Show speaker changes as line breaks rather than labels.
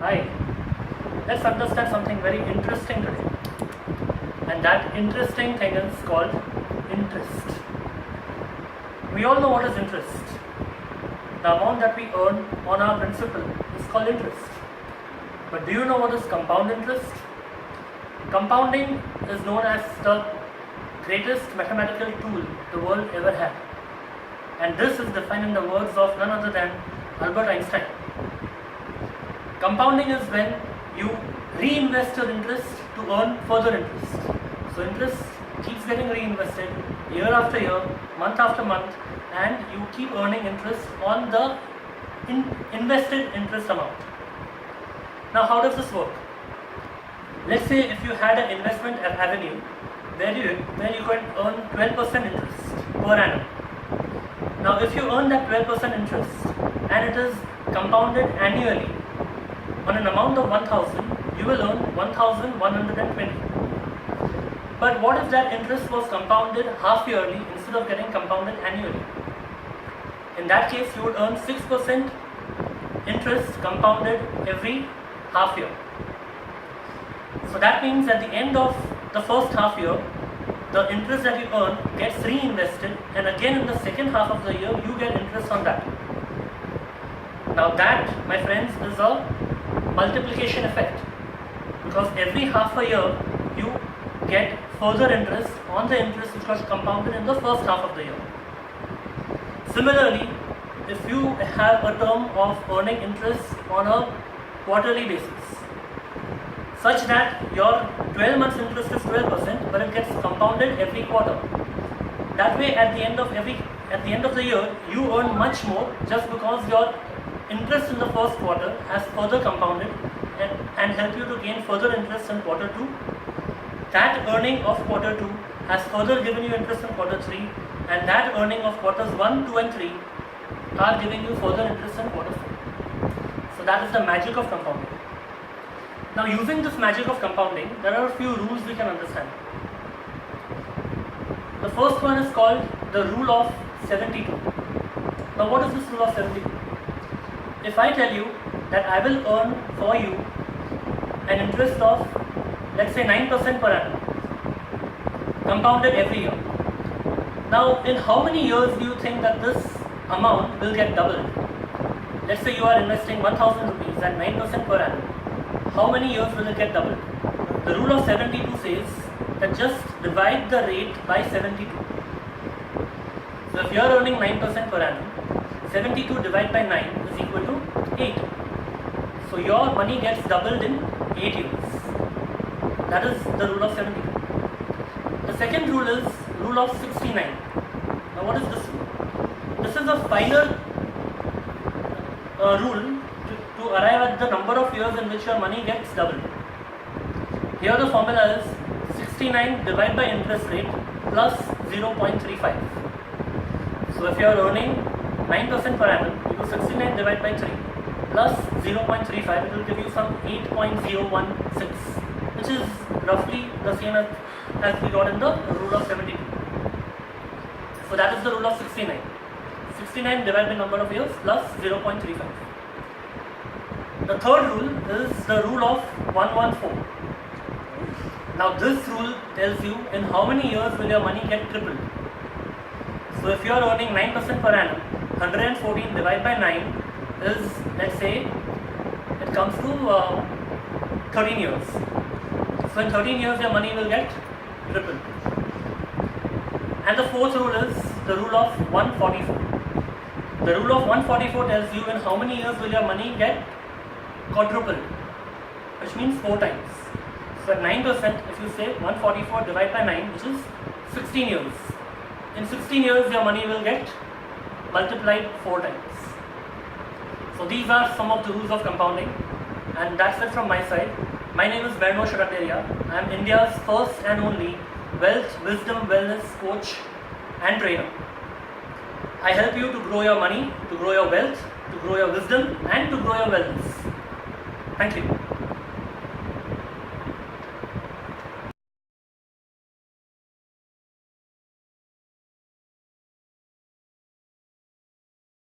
Hi, let's understand something very interesting today. And that interesting thing is called interest. We all know what is interest. The amount that we earn on our principal is called interest. But do you know what is compound interest? Compounding is known as the greatest mathematical tool the world ever had. And this is defined in the words of none other than Albert Einstein. Compounding is when you reinvest your interest to earn further interest. So interest keeps getting reinvested year after year, month after month, and you keep earning interest on the invested interest amount. Now how does this work? Let's say if you had an investment avenue where you can earn 12% interest per annum. Now if you earn that 12% interest and it is compounded annually on an amount of 1000, you will earn 1120. But what if that interest was compounded half yearly instead of getting compounded annually? In that case, you would earn 6% interest compounded every half year. So that means at the end of the first half year, the interest that you earn gets reinvested, and again in the second half of the year, you get interest on that. Now that, my friends, is a multiplication effect, because every half a year you get further interest on the interest which was compounded in the first half of the year. Similarly, if you have a term of earning interest on a quarterly basis, such that your 12 months interest is 12%, but it gets compounded every quarter. That way, at the end of the year, you earn much more just because your interest in the first quarter has further compounded and help you to gain further interest in quarter 2. That earning of quarter 2 has further given you interest in quarter 3, and that earning of quarters 1, 2 and 3 are giving you further interest in quarter 4. So that is the magic of compounding. Now using this magic of compounding, there are a few rules we can understand. The first one is called the rule of 72. Now what is this rule of 72? If I tell you that I will earn for you an interest of, let's say, 9% per annum, compounded every year. Now in how many years do you think that this amount will get doubled? Let's say you are investing 1000 rupees at 9% per annum. How many years will it get doubled? The rule of 72 says that just divide the rate by 72. So if you are earning 9% per annum, 72 divided by 9 is equal to 8. So your money gets doubled in 8 years. That is the rule of 72. The second rule is rule of 69. Now what is this rule? This is a final rule to arrive at the number of years in which your money gets doubled. Here the formula is 69 divided by interest rate plus 0.35. So if you are earning 9% per annum, you do 69 divided by 3 plus 0.35, it will give you some 8.016, which is roughly the same as we got in the rule of 72. So that is the rule of 69. 69 divided by number of years plus 0.35. The third rule is the rule of 114. Now this rule tells you in how many years will your money get tripled. So if you are earning 9% per annum, 114 divided by 9 is, let's say, it comes to 13 years. So in 13 years your money will get tripled. And the fourth rule is the rule of 144. The rule of 144 tells you in how many years will your money get quadrupled, which means 4 times. So at 9%, if you say 144 divided by 9, which is 16 years. In 16 years, your money will get multiplied 4 times. So these are some of the rules of compounding, and that's it from my side. My name is Verno Sharateria. I am India's first and only wealth, wisdom, wellness coach and trainer. I help you to grow your money, to grow your wealth, to grow your wisdom, and to grow your wellness. Thank you.